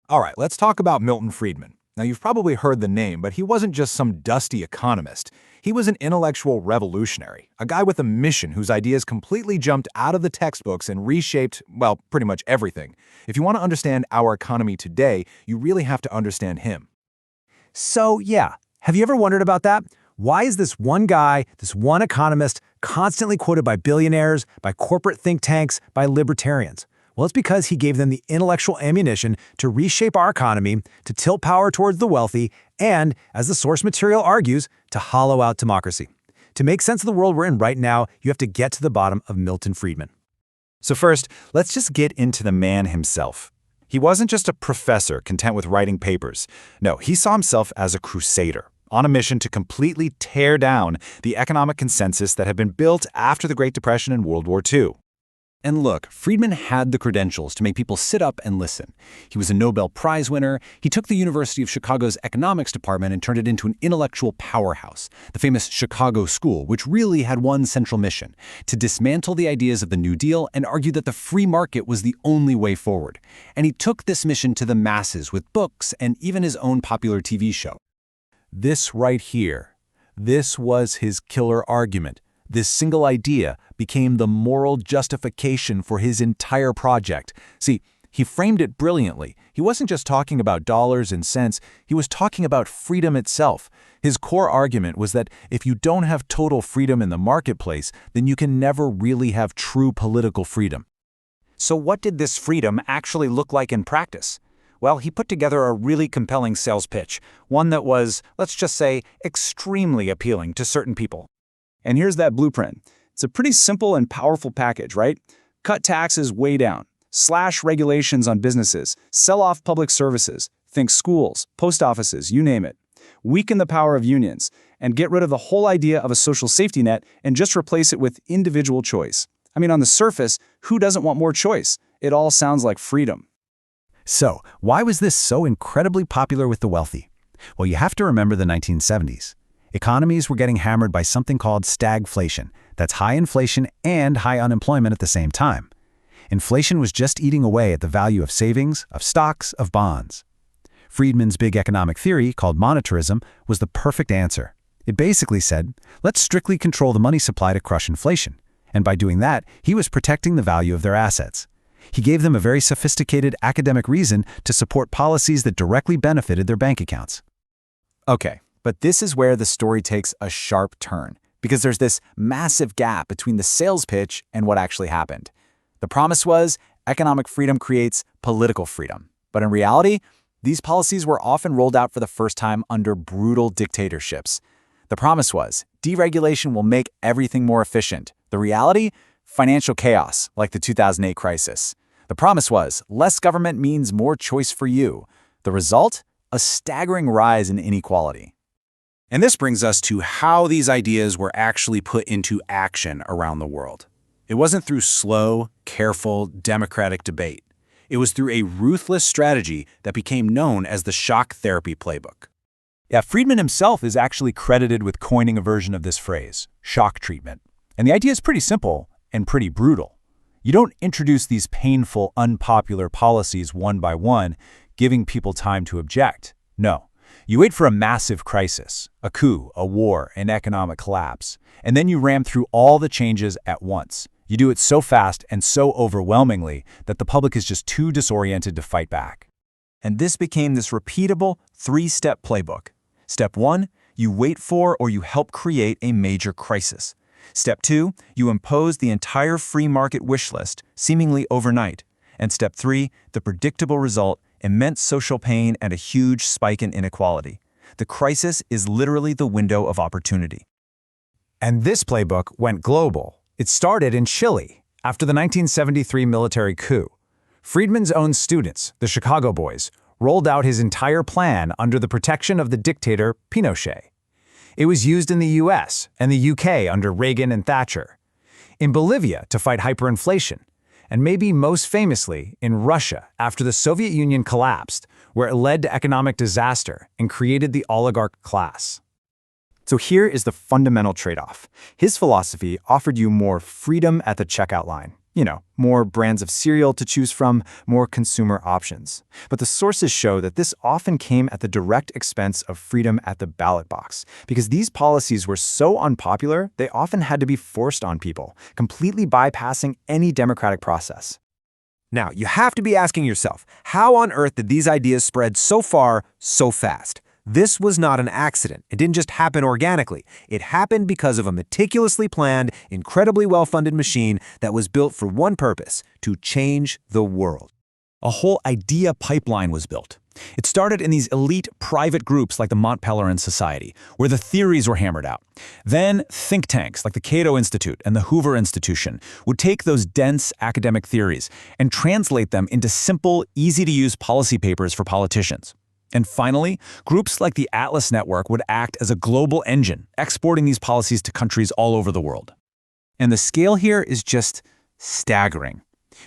All right, let's talk about Milton Friedman. Now, you've probably heard the name, but he wasn't just some dusty economist. He was an intellectual revolutionary, a guy with a mission whose ideas completely jumped out of the textbooks and reshaped, well, pretty much everything. If you want to understand our economy today, you really have to understand him. So, yeah, have you ever wondered about that? Why is this one guy, this one economist, constantly quoted by billionaires, by corporate think tanks, by libertarians? Well, it's because he gave them the intellectual ammunition to reshape our economy, to tilt power towards the wealthy, and, as the source material argues, to hollow out democracy. To make sense of the world we're in right now, you have to get to the bottom of Milton Friedman. So first, let's just get into the man himself. He wasn't just a professor content with writing papers. No, he saw himself as a crusader, on a mission to completely tear down the economic consensus that had been built after the Great Depression and World War II. And look, Friedman had the credentials to make people sit up and listen. He was a Nobel Prize winner. He took the University of Chicago's economics department and turned it into an intellectual powerhouse, the famous Chicago School, which really had one central mission: to dismantle the ideas of the New Deal and argue that the free market was the only way forward. And he took this mission to the masses with books and even his own popular TV show. This right here, this was his killer argument. This single idea became the moral justification for his entire project. See, he framed it brilliantly. He wasn't just talking about dollars and cents, he was talking about freedom itself. His core argument was that if you don't have total freedom in the marketplace, then you can never really have true political freedom. So what did this freedom actually look like in practice? Well, he put together a really compelling sales pitch, one that was, let's just say, extremely appealing to certain people. And here's that blueprint. It's a pretty simple and powerful package, right? Cut taxes way down, slash regulations on businesses, sell off public services, think schools, post offices, you name it. Weaken the power of unions, and get rid of the whole idea of a social safety net and just replace it with individual choice. I mean, on the surface, who doesn't want more choice? It all sounds like freedom. So, why was this so incredibly popular with the wealthy? Well, you have to remember the 1970s. Economies were getting hammered by something called stagflation. That's high inflation and high unemployment at the same time. Inflation was just eating away at the value of savings, of stocks, of bonds. Friedman's big economic theory, called monetarism, was the perfect answer. It basically said, let's strictly control the money supply to crush inflation. And by doing that, he was protecting the value of their assets. He gave them a very sophisticated academic reason to support policies that directly benefited their bank accounts. Okay, but this is where the story takes a sharp turn, because there's this massive gap between the sales pitch and what actually happened. The promise was economic freedom creates political freedom. But in reality, these policies were often rolled out for the first time under brutal dictatorships. The promise was deregulation will make everything more efficient. The reality? Financial chaos, like the 2008 crisis. The promise was less government means more choice for you. The result? A staggering rise in inequality. And this brings us to how these ideas were actually put into action around the world. It wasn't through slow, careful, democratic debate. It was through a ruthless strategy that became known as the shock therapy playbook. Yeah, Friedman himself is actually credited with coining a version of this phrase, shock treatment. And the idea is pretty simple and pretty brutal. You don't introduce these painful, unpopular policies one by one, giving people time to object. No. You wait for a massive crisis, a coup, a war, an economic collapse, and then you ram through all the changes at once. You do it so fast and so overwhelmingly that the public is just too disoriented to fight back. And this became this repeatable three-step playbook. Step 1, you wait for or you help create a major crisis. Step 2, you impose the entire free market wish list, seemingly overnight. And step 3, the predictable result, immense social pain and a huge spike in inequality. The crisis is literally the window of opportunity. And this playbook went global. It started in Chile after the 1973 military coup. Friedman's own students, the Chicago Boys, rolled out his entire plan under the protection of the dictator Pinochet. It was used in the US and the UK under Reagan and Thatcher, in Bolivia to fight hyperinflation, and maybe most famously in Russia after the Soviet Union collapsed, where it led to economic disaster and created the oligarch class. So here is the fundamental trade-off. His philosophy offered you more freedom at the checkout line, More brands of cereal to choose from, more consumer options. But the sources show that this often came at the direct expense of freedom at the ballot box, because these policies were so unpopular, they often had to be forced on people, completely bypassing any democratic process. Now, you have to be asking yourself, how on earth did these ideas spread so far, so fast? This was not an accident. It didn't just happen organically. It happened because of a meticulously planned, incredibly well-funded machine that was built for one purpose: to change the world. A whole idea pipeline was built. It started in these elite private groups like the Mont Pelerin Society, where the theories were hammered out. Then think tanks like the Cato Institute and the Hoover Institution would take those dense academic theories and translate them into simple, easy-to-use policy papers for politicians. And finally, groups like the Atlas Network would act as a global engine, exporting these policies to countries all over the world. And the scale here is just staggering.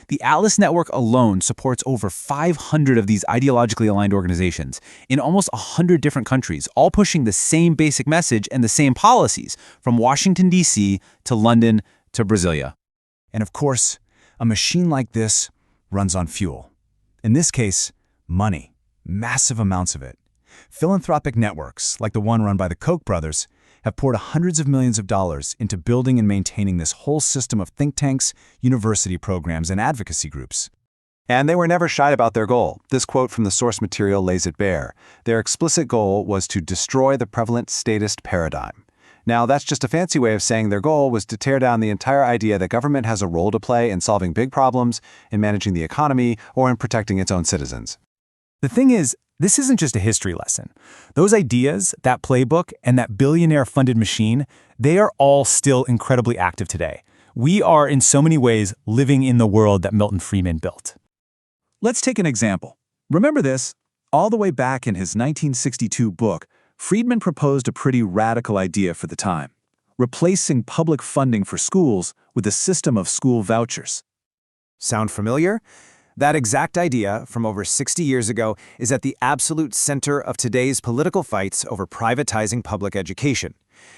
The Atlas Network alone supports over 500 of these ideologically aligned organizations in almost 100 different countries, all pushing the same basic message and the same policies, from Washington, D.C. to London to Brasilia. And of course, a machine like this runs on fuel. In this case, money. Massive amounts of it. Philanthropic networks, like the one run by the Koch brothers, have poured hundreds of millions of dollars into building and maintaining this whole system of think tanks, university programs, and advocacy groups. And they were never shy about their goal. This quote from the source material lays it bare. Their explicit goal was to destroy the prevalent statist paradigm. Now, that's just a fancy way of saying their goal was to tear down the entire idea that government has a role to play in solving big problems, in managing the economy, or in protecting its own citizens. The thing is, this isn't just a history lesson. Those ideas, that playbook, and that billionaire-funded machine, they are all still incredibly active today. We are, in so many ways, living in the world that Milton Friedman built. Let's take an example. Remember this? All the way back in his 1962 book, Friedman proposed a pretty radical idea for the time: replacing public funding for schools with a system of school vouchers. Sound familiar? That exact idea from over 60 years ago is at the absolute center of today's political fights over privatizing public education.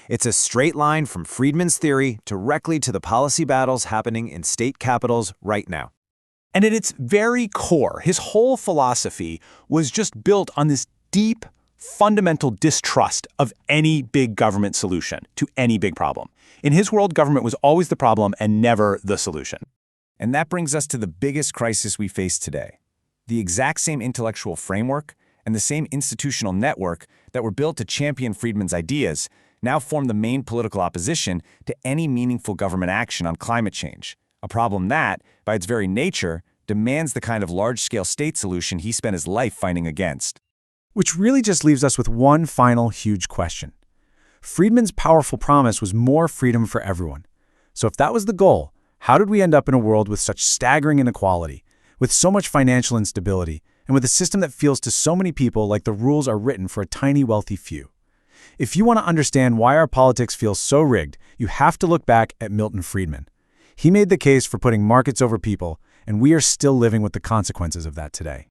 It's a straight line from Friedman's theory directly to the policy battles happening in state capitals right now. And at its very core, his whole philosophy was just built on this deep, fundamental distrust of any big government solution to any big problem. In his world, government was always the problem and never the solution. And that brings us to the biggest crisis we face today. The exact same intellectual framework and the same institutional network that were built to champion Friedman's ideas now form the main political opposition to any meaningful government action on climate change, a problem that, by its very nature, demands the kind of large-scale state solution he spent his life fighting against. Which really just leaves us with one final huge question. Friedman's powerful promise was more freedom for everyone. So if that was the goal, how did we end up in a world with such staggering inequality, with so much financial instability, and with a system that feels to so many people like the rules are written for a tiny wealthy few? If you want to understand why our politics feels so rigged, you have to look back at Milton Friedman. He made the case for putting markets over people, and we are still living with the consequences of that today.